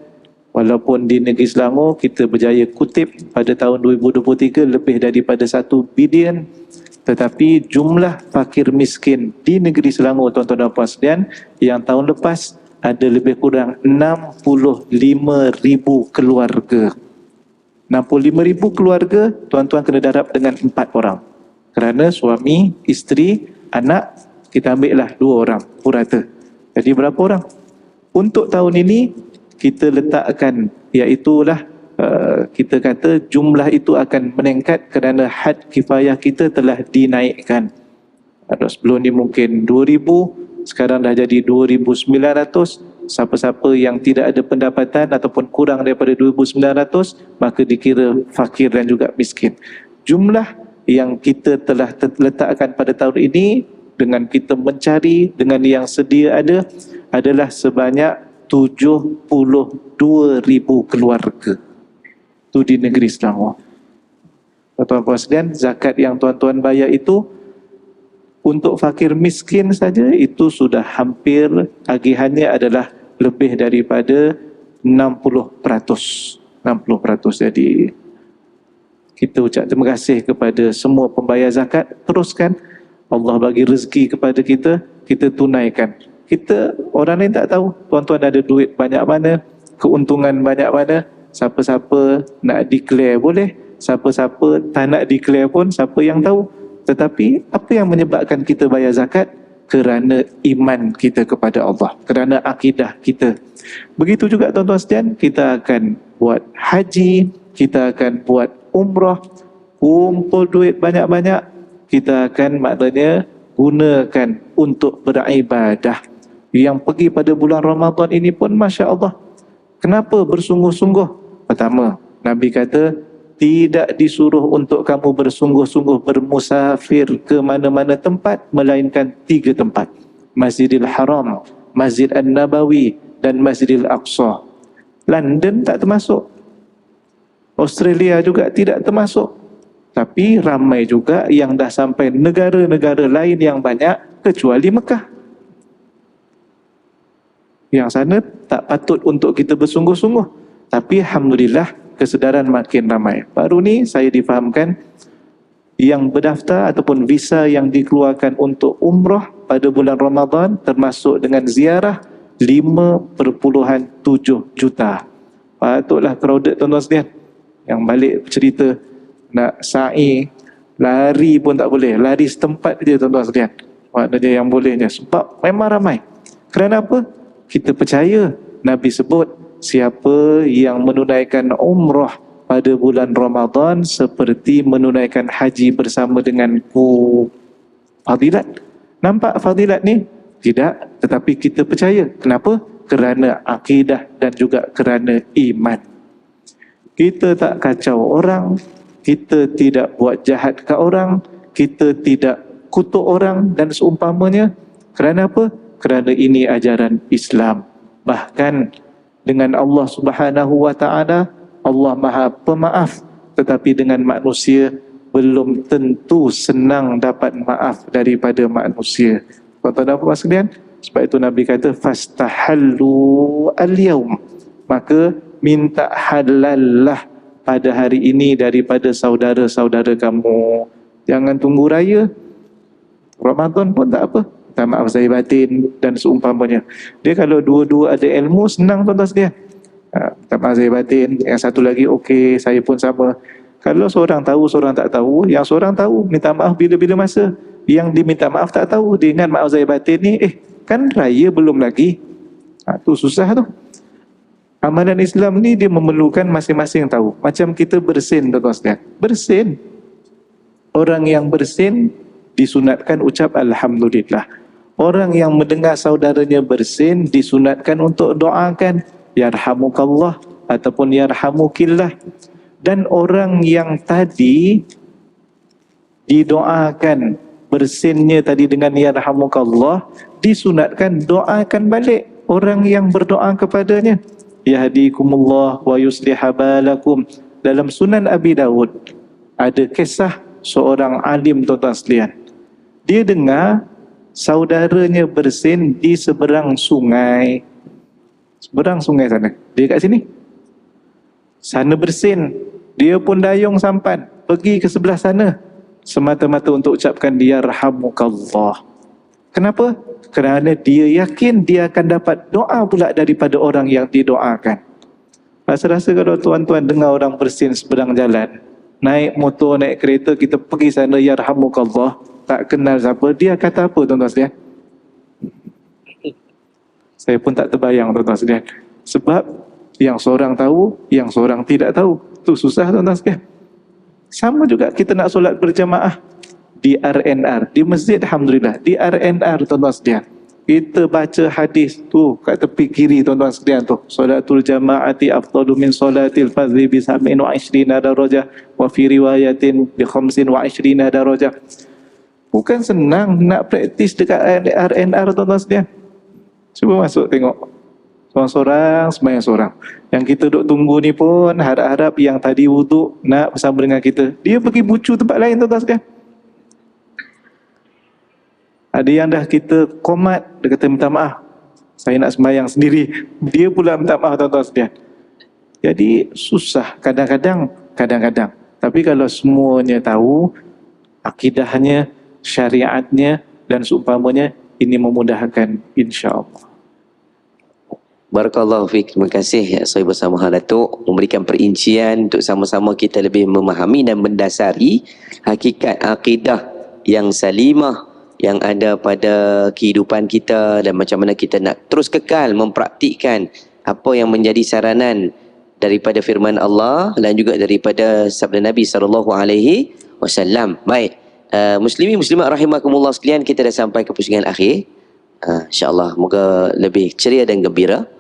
walaupun di negeri Selangor kita berjaya kutip pada tahun 2023 lebih daripada 1 bilion, Tetapi jumlah fakir miskin di negeri Selangor, tuan-tuan dan puan sekalian, yang tahun lepas ada lebih kurang 65,000 keluarga. 65,000 keluarga, tuan-tuan kena darab dengan 4 orang. Kerana suami, isteri, anak, kita ambil lah 2 orang, purata. Jadi berapa orang? Untuk tahun ini, kita letakkan, iaitulah kita kata jumlah itu akan meningkat kerana had kifayah kita telah dinaikkan. Sebelum ni mungkin 2,000, sekarang dah jadi 2,900. Siapa-siapa yang tidak ada pendapatan ataupun kurang daripada 2,900, maka dikira fakir dan juga miskin. Jumlah yang kita telah letakkan pada tahun ini dengan kita mencari dengan yang sedia ada adalah sebanyak 72,000 keluarga. Itu di negeri Selangor. Tuan-tuan puan sekalian, zakat yang tuan-tuan bayar itu untuk fakir miskin saja itu sudah hampir, agihannya adalah lebih daripada 60%. 60%. Jadi kita ucap terima kasih kepada semua pembayar zakat. Teruskan, Allah bagi rezeki kepada kita, kita tunaikan. Kita, orang lain tak tahu tuan-tuan ada duit banyak mana, keuntungan banyak mana. Siapa-siapa nak declare boleh, siapa-siapa tak nak declare pun, siapa yang tahu. Tetapi apa yang menyebabkan kita bayar zakat? Kerana iman kita kepada Allah, kerana akidah kita. Begitu juga tuan-tuan sekalian, kita akan buat haji, kita akan buat umrah, kumpul duit banyak-banyak, kita akan maknanya gunakan untuk beribadah. Yang pergi pada bulan Ramadan ini pun Masya Allah, kenapa bersungguh-sungguh? Pertama, Nabi kata tidak disuruh untuk kamu bersungguh-sungguh bermusafir ke mana-mana tempat, melainkan 3 tempat: Masjidil Haram, Masjid An-Nabawi dan Masjidil Aqsa. London tak termasuk, Australia juga tidak termasuk. Tapi ramai juga yang dah sampai negara-negara lain yang banyak kecuali Mekah. Yang sana tak patut untuk kita bersungguh-sungguh. Tapi Alhamdulillah, kesedaran makin ramai. Baru ni saya difahamkan yang berdaftar ataupun visa yang dikeluarkan untuk umrah pada bulan Ramadan termasuk dengan ziarah 5.7 juta. Patutlah crowded tuan-tuan sekalian. Yang balik cerita nak sa'i, lari pun tak boleh, lari setempat je tuan-tuan sekalian. Maknanya yang bolehnya, sebab memang ramai. Kerana apa? Kita percaya Nabi sebut, siapa yang menunaikan umrah pada bulan Ramadan seperti menunaikan haji bersama denganku. Fadilat. Nampak fadilat ni? Tidak, tetapi kita percaya. Kenapa? Kerana akidah dan juga kerana iman. Kita tak kacau orang, kita tidak buat jahat ke orang, kita tidak kutuk orang dan seumpamanya. Kerana apa? Kerana ini ajaran Islam. Bahkan dengan Allah Subhanahu wa taala, Allah Maha Pemaaf, tetapi dengan manusia belum tentu senang dapat maaf daripada manusia. Tuan-tuan dan puan sekalian, sebab itu Nabi kata fastahallu al-yaum, maka minta halallah pada hari ini daripada saudara-saudara kamu. Jangan tunggu raya. Ramadan pun tak apa, minta maaf zahir batin dan seumpamanya. Dia kalau dua-dua ada ilmu, senang tuan-tuan sekalian. Minta maaf zahir batin, yang satu lagi okey, saya pun sama. Kalau seorang tahu, seorang tak tahu, yang seorang tahu minta maaf bila-bila masa, yang diminta maaf tak tahu, dia ingat maaf zahir batin ni, kan raya belum lagi. Tu susah tu. Amalan Islam ni dia memerlukan masing-masing tahu. Macam kita bersin tuan-tuan sekalian. Bersin. Orang yang bersin disunatkan ucap Alhamdulillah. Orang yang mendengar saudaranya bersin disunatkan untuk doakan Yarhamukallah ataupun Yarhamukillah. Dan orang yang tadi didoakan bersinnya tadi dengan Yarhamukallah, disunatkan doakan balik orang yang berdoa kepadanya. Yahdikumullah wa yusliha balakum. Dalam Sunan Abi Dawud ada kisah seorang alim tuan-tuan sekalian. Dia dengar saudaranya bersin di seberang sungai. Seberang sungai sana. Dia kat sini. Sana bersin. Dia pun dayung sampan. Pergi ke sebelah sana. semata-mata untuk ucapkan yarhamukallah. Kenapa? Kerana dia yakin dia akan dapat doa pula daripada orang yang didoakan. Rasa-rasa kalau tuan-tuan dengar orang bersin seberang jalan, naik motor, naik kereta, kita pergi sana yarhamukallah, tak kenal siapa, dia kata apa tuan-tuan sekalian? Saya pun tak terbayang tuan-tuan sekalian. Sebab yang seorang tahu, yang seorang tidak tahu. Tu susah tuan-tuan sekalian. Sama juga kita nak solat berjamaah di RNR, di masjid, alhamdulillah, di RNR tuan-tuan sekalian. Kita baca hadis tu kat tepi kiri tuan-tuan sekalian tu. Solatul jamaati afdalu min solatil fardhi bi 27 darajah wa fi riwayatin bi 25 darajah. Bukan senang nak praktis dekat RNR tuan-tuan sekalian. Cuba masuk tengok. Seorang-seorang, semayang seorang. Yang kita duk tunggu ni pun harap-harap yang tadi wuduk nak bersama dengan kita. Dia pergi bucu tempat lain tuan-tuan sekalian. Ada yang dah kita komat, dia kata minta maaf, saya nak sembahyang sendiri. Dia pula minta maaf tuan-tuan sekalian. Jadi susah kadang-kadang. Tapi kalau semuanya tahu akidahnya, syariatnya dan seumpamanya, ini memudahkan insya-Allah. Barakallahu fiik. Terima kasih saya bersama Datuk memberikan perincian untuk sama-sama kita lebih memahami dan mendasari hakikat akidah yang salimah yang ada pada kehidupan kita dan macam mana kita nak terus kekal mempraktikkan apa yang menjadi saranan daripada firman Allah dan juga daripada sabda Nabi SAW. Baik, muslimin muslimat rahimakumullah sekalian, kita dah sampai ke pusingan akhir. InsyaAllah moga lebih ceria dan gembira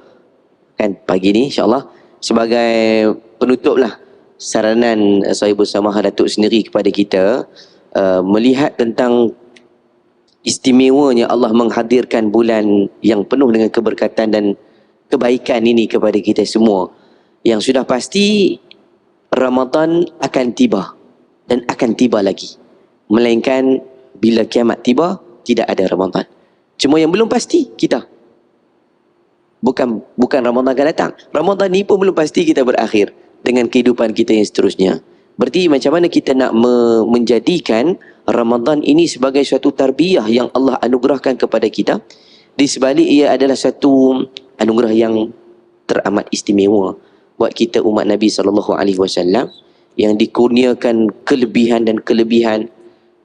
kan pagi ni insyaAllah. Sebagai penutup lah saranan saya bersama Datuk sendiri kepada kita, melihat tentang istimewanya Allah menghadirkan bulan yang penuh dengan keberkatan dan kebaikan ini kepada kita semua. Yang sudah pasti Ramadan akan tiba dan akan tiba lagi. Melainkan bila kiamat tiba tidak ada Ramadan. Cuma yang belum pasti kita. Bukan Ramadan akan datang. Ramadan ni pun belum pasti kita berakhir dengan kehidupan kita yang seterusnya. Berarti macam mana kita nak menjadikan Ramadan ini sebagai suatu tarbiyah yang Allah anugerahkan kepada kita. Di sebalik ia adalah satu anugerah yang teramat istimewa buat kita umat Nabi SAW yang dikurniakan kelebihan dan kelebihan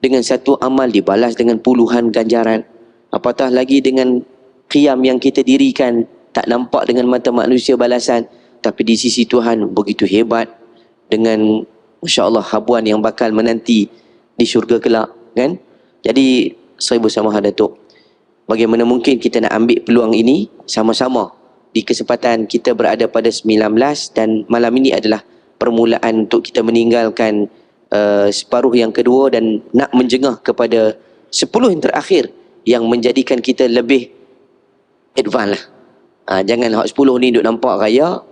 dengan satu amal dibalas dengan puluhan ganjaran. Apatah lagi dengan qiyam yang kita dirikan tak nampak dengan mata manusia balasan, tapi di sisi Tuhan begitu hebat dengan masya-Allah habuan yang bakal menanti di syurga kelak kan. Jadi saya bersama Datuk, bagaimana mungkin kita nak ambil peluang ini sama-sama di kesempatan kita berada pada 19 dan malam ini adalah permulaan untuk kita meninggalkan separuh yang kedua dan nak menjengah kepada 10 yang terakhir yang menjadikan kita lebih advance lah. Jangan hak 10 ni duk nampak raya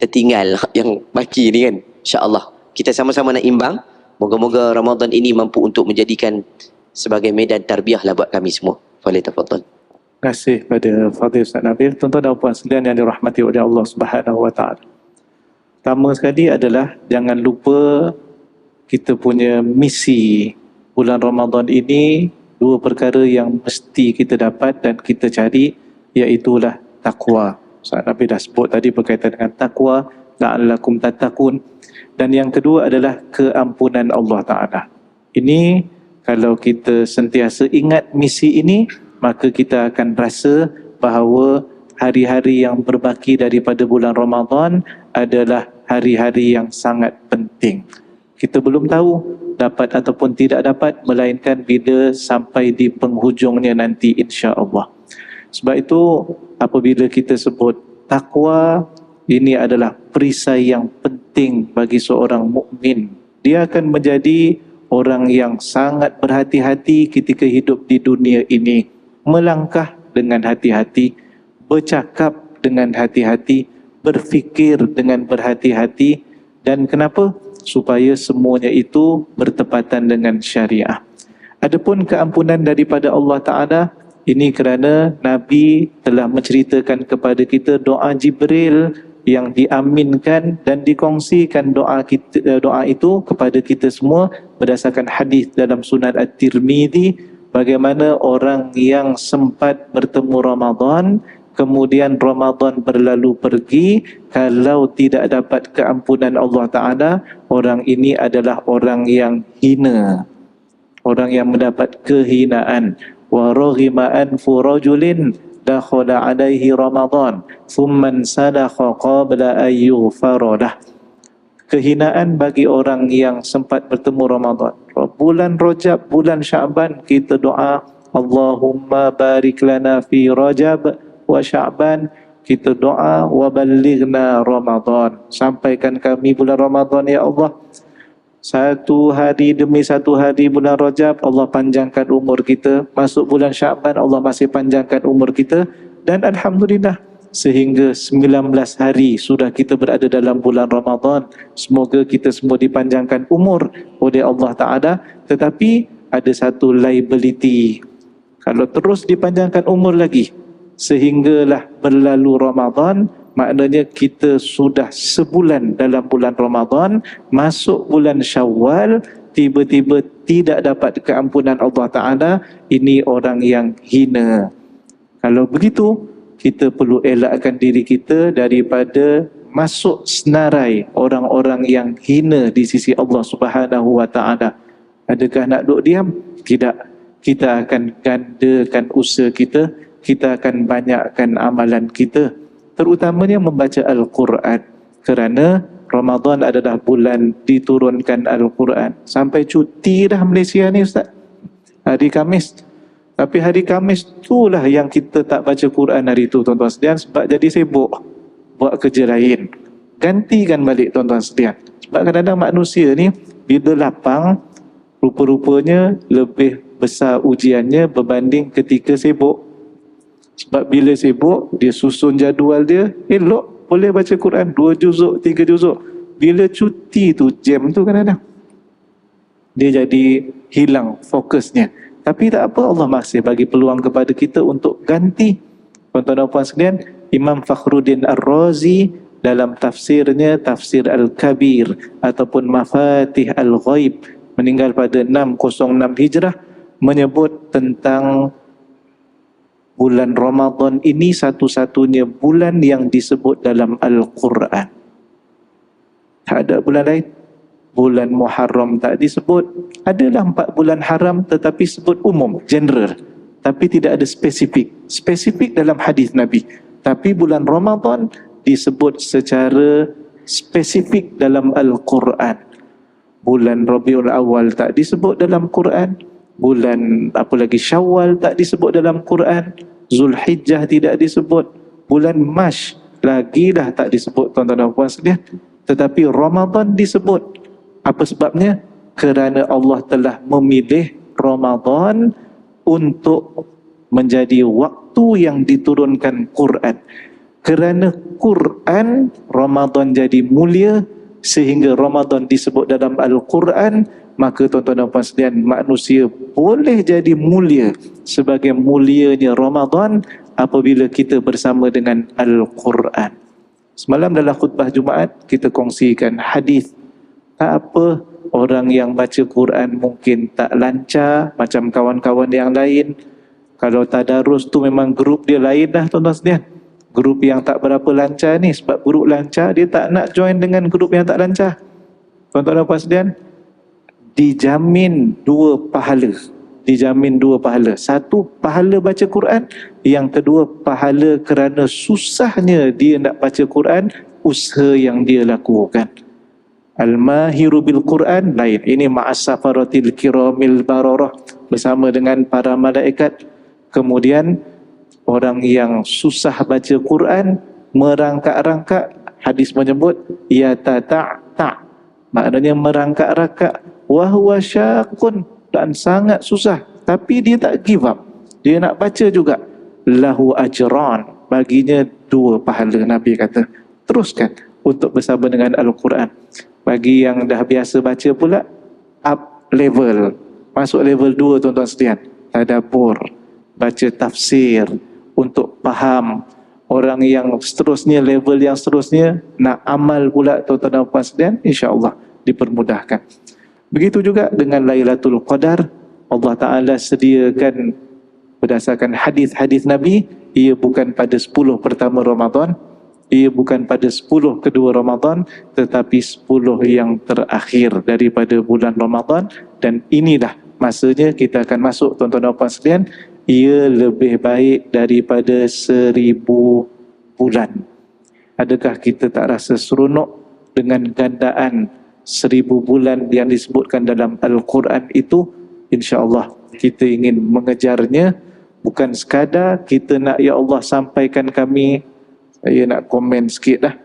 tertinggal yang baki ni kan. InsyaAllah kita sama-sama nak imbang. Moga-moga Ramadan ini mampu untuk menjadikan sebagai medan tarbiyah lah buat kami semua. Fadhil. Terima kasih pada Fadil Ustaz Nabil. Tuan-tuan dan puan sekalian yang dirahmati oleh Allah Subhanahu Wa Taala. Pertama sekali adalah jangan lupa kita punya misi bulan Ramadan ini, dua perkara yang mesti kita dapat dan kita cari, iaitulah takwa. Ustaz Nabil dah sebut tadi berkaitan dengan takwa, la'allakum tattaqun. Dan yang kedua adalah keampunan Allah Ta'ala. Ini kalau kita sentiasa ingat misi ini, maka kita akan rasa bahawa hari-hari yang berbaki daripada bulan Ramadan adalah hari-hari yang sangat penting. Kita belum tahu dapat ataupun tidak dapat, melainkan bila sampai di penghujungnya nanti insya-Allah. Sebab itu apabila kita sebut takwa, ini adalah perisai yang penting bagi seorang mukmin. Dia akan menjadi orang yang sangat berhati-hati ketika hidup di dunia ini. Melangkah dengan hati-hati, bercakap dengan hati-hati, berfikir dengan berhati-hati. Dan kenapa? Supaya semuanya itu bertepatan dengan syariah. Adapun keampunan daripada Allah Ta'ala, ini kerana Nabi telah menceritakan kepada kita doa Jibril yang diaminkan dan dikongsikan doa itu kepada kita semua berdasarkan hadis dalam Sunan At-Tirmidzi, bagaimana orang yang sempat bertemu Ramadan kemudian Ramadan berlalu pergi, kalau tidak dapat keampunan Allah Ta'ala, orang ini adalah orang yang hina, orang yang mendapat kehinaan. Wa raghima anfu rajulin dakhala alaihi Ramadan thumma sadakha qabla an yughfara lah. Kehinaan bagi orang yang sempat bertemu Ramadan. Bulan Rajab, bulan Sya'ban, kita doa Allahumma barik lana fi Rajab wa Sya'ban. Kita doa wa ballighna Ramadan. Sampaikan kami bulan Ramadan ya Allah. Satu hari demi satu hari bulan Rajab, Allah panjangkan umur kita. Masuk bulan Sya'ban, Allah masih panjangkan umur kita. Dan Alhamdulillah, sehingga 19 hari sudah kita berada dalam bulan Ramadan. Semoga kita semua dipanjangkan umur oleh Allah Ta'ala. Tetapi ada satu liability. Kalau terus dipanjangkan umur lagi, sehinggalah berlalu Ramadan, maknanya kita sudah sebulan dalam bulan Ramadan, masuk bulan Syawal, tiba-tiba tidak dapat keampunan Allah Ta'ala. Ini orang yang hina. Kalau begitu, kita perlu elakkan diri kita daripada masuk senarai orang-orang yang hina di sisi Allah Subhanahu wa Ta'ala. Adakah nak duduk diam? Tidak. Kita akan gandakan usaha kita, kita akan banyakkan amalan kita, terutamanya membaca Al-Quran, kerana Ramadan adalah bulan diturunkan Al-Quran. Sampai cuti dah Malaysia ni Ustaz, hari Khamis. Tapi hari Khamis itulah yang kita tak baca Quran hari itu, tuan-tuan sekalian, sebab jadi sibuk buat kerja lain. Gantikan balik, tuan-tuan sekalian. Sebab kadang-kadang manusia ni bila lapang, rupa-rupanya lebih besar ujiannya berbanding ketika sibuk. Sebab bila sibuk, dia susun jadual dia, elok boleh baca Quran 2 juzuk, 3 juzuk. Bila cuti tu, jam tu kadang-kadang dia jadi hilang fokusnya. Tapi tak apa, Allah masih bagi peluang kepada kita untuk ganti. Tuan-tuan dan puan sekalian, Imam Fakhruddin Ar-Razi dalam tafsirnya, Tafsir Al-Kabir ataupun Mafatih Al-Ghaib, meninggal pada 606 Hijrah, menyebut tentang bulan Ramadan ini satu-satunya bulan yang disebut dalam Al-Quran. Tak ada bulan lain. Bulan Muharram tak disebut. Adalah 4 bulan haram tetapi sebut umum, general. Tapi tidak ada spesifik. Spesifik dalam hadis Nabi. Tapi bulan Ramadan disebut secara spesifik dalam Al-Quran. Bulan Rabiul Awal tak disebut dalam Quran. Bulan apa lagi, Syawal tak disebut dalam Quran. Zulhijjah tidak disebut. Bulan Mash lagi dah tak disebut, tuan-tuan dan puan sekalian. Tetapi Ramadan disebut. Apa sebabnya? Kerana Allah telah memilih Ramadan untuk menjadi waktu yang diturunkan Quran. Kerana Quran, Ramadan jadi mulia, sehingga Ramadan disebut dalam Al-Quran. Maka tuan-tuan dan puan sekalian, manusia boleh jadi mulia sebagai mulianya Ramadan apabila kita bersama dengan Al-Quran. Semalam dalam khutbah Jumaat kita kongsikan hadis. Tak apa, orang yang baca Quran mungkin tak lancar macam kawan-kawan yang lain. Kalau tadarus tu memang grup dia lain dah, tuan-tuan sekalian. Grup yang tak berapa lancar ni, sebab grup lancar dia tak nak join dengan grup yang tak lancar. Tuan-tuan dan puan sekalian, dijamin 2 pahala. Dijamin 2 pahala. 1, pahala baca Quran. Yang kedua, pahala kerana susahnya dia nak baca Quran, usaha yang dia lakukan. Al-mahiru bil Quran lain. Ini ma'as-safaratil kiramil bararah, bersama dengan para malaikat. Kemudian orang yang susah baca Quran, merangkak-rangkak, hadis menyebut ya ta', maknanya merangkak-rangkak, wa huwa syaqun, dan sangat susah, tapi dia tak give up, dia nak baca juga. Lahu ajran, baginya 2 pahala. Nabi kata teruskan untuk bersama dengan Al-Quran. Bagi yang dah biasa baca pula, up level, masuk level 2, tuan-tuan sekalian. Tadabbur, baca tafsir untuk faham orang yang seterusnya, level yang seterusnya, nak amal pula tuan-tuan dan puan sekalian, insya-Allah dipermudahkan. Begitu juga dengan Lailatul Qadar, Allah Ta'ala sediakan berdasarkan hadis-hadis Nabi, ia bukan pada 10 pertama Ramadan, ia bukan pada 10 kedua Ramadan, tetapi 10 yang terakhir daripada bulan Ramadan. Dan inilah masanya kita akan masuk, tuan-tuan dan puan sekalian, ia lebih baik daripada 1000 bulan. Adakah kita tak rasa seronok dengan gandaan 1000 bulan yang disebutkan dalam Al-Quran itu? InsyaAllah kita ingin mengejarnya. Bukan sekadar kita nak, ya Allah sampaikan kami, saya nak komen sikit dah.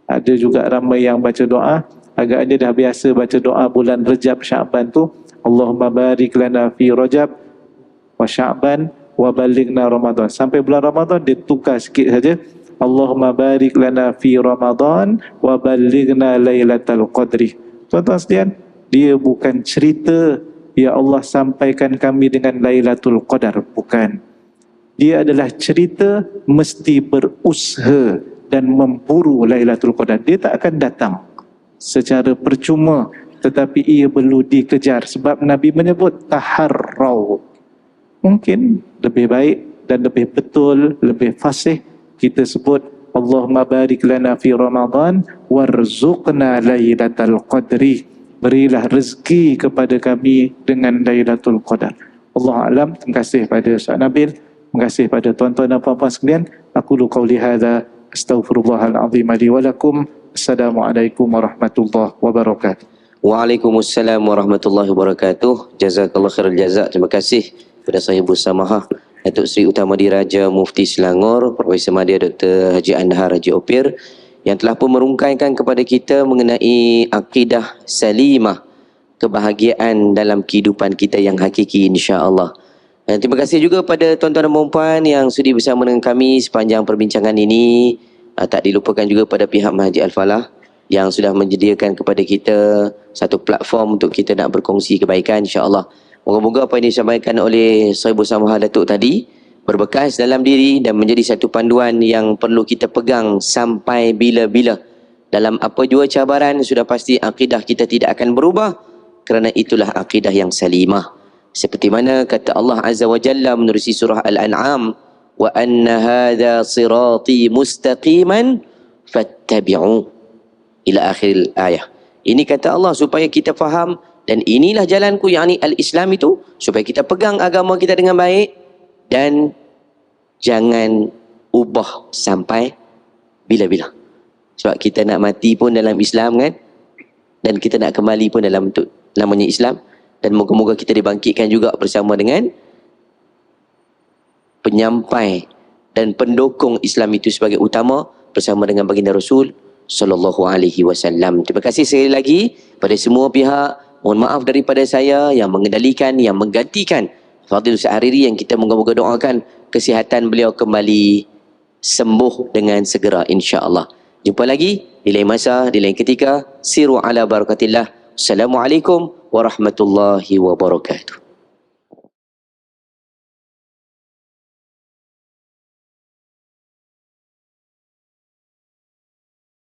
Ada juga ramai yang baca doa, agaknya dah biasa baca doa bulan Rejab Sya'ban tu, Allahumma barik lana fi Rajab wa Sya'ban wa balighna Ramadan. Sampai bulan Ramadan dia tukar sikit saja, Allahumma barik lana fi Ramadan wa balighna Lailatul Qadri. Tuan-tuan sekalian, dia bukan cerita ya Allah sampaikan kami dengan Lailatul Qadar, bukan. Dia adalah cerita mesti berusaha dan memburu Lailatul Qadar. Dia tak akan datang secara percuma, tetapi ia perlu dikejar. Sebab Nabi menyebut taharraw. Mungkin lebih baik dan lebih betul, lebih fasih kita sebut Allahumma barik lana fi Ramadan warzuqna Lailatul Qadri. Berilah rezeki kepada kami dengan Lailatul Qadar. Allah alam. Terima kasih pada Ustaz Nabil. Terima kasih pada tuan-tuan dan puan-puan sekalian. Aku qauli hadza, astaghfirullahal azim li wa lakum. Assalamualaikum warahmatullahi wabarakatuh. Waalaikumsalam warahmatullahi wabarakatuh. Jazakallah khairul jazak. Terima kasih kepada Sahibul Samahah Datuk Seri Utama Diraja Mufti Selangor Profesor Madya Dr. Haji Andhar Haji Opir, yang telah pun merungkaikan kepada kita mengenai akidah salimah, kebahagiaan dalam kehidupan kita yang hakiki, insya-Allah. Dan terima kasih juga pada tuan-tuan dan puan yang sudi bersama dengan kami sepanjang perbincangan ini. Tak dilupakan juga pada pihak Masjid Al-Falah yang sudah menyediakan kepada kita satu platform untuk kita nak berkongsi kebaikan, insya-Allah. Moga-moga apa yang disampaikan oleh Sahibul Samahah Datuk tadi berbekas dalam diri dan menjadi satu panduan yang perlu kita pegang sampai bila-bila. Dalam apa jua cabaran, sudah pasti akidah kita tidak akan berubah, kerana itulah akidah yang salimah. Seperti mana kata Allah Azza wa Jalla menerusi surah Al-An'am, wa anna hadha sirati mustaqiman fattabi'u, ila akhir ayat. Ini kata Allah supaya kita faham, dan inilah jalanku, yakni al-Islam itu, supaya kita pegang agama kita dengan baik dan jangan ubah sampai bila-bila. Sebab kita nak mati pun dalam Islam kan, dan kita nak kembali pun dalam bentuk namanya Islam. Dan moga-moga kita dibangkitkan juga bersama dengan penyampai dan pendukung Islam itu sebagai utama, bersama dengan baginda Rasul sallallahu alaihi wasallam. Terima kasih sekali lagi pada semua pihak. Mohon maaf daripada saya yang mengendalikan, yang menggantikan Fadil Ustaz Hariri, yang kita moga-moga doakan kesihatan beliau kembali sembuh dengan segera, insya-Allah. Jumpa lagi di lain masa, di lain ketika. Siru ala barakatillah. Assalamualaikum warahmatullahi wabarakatuh.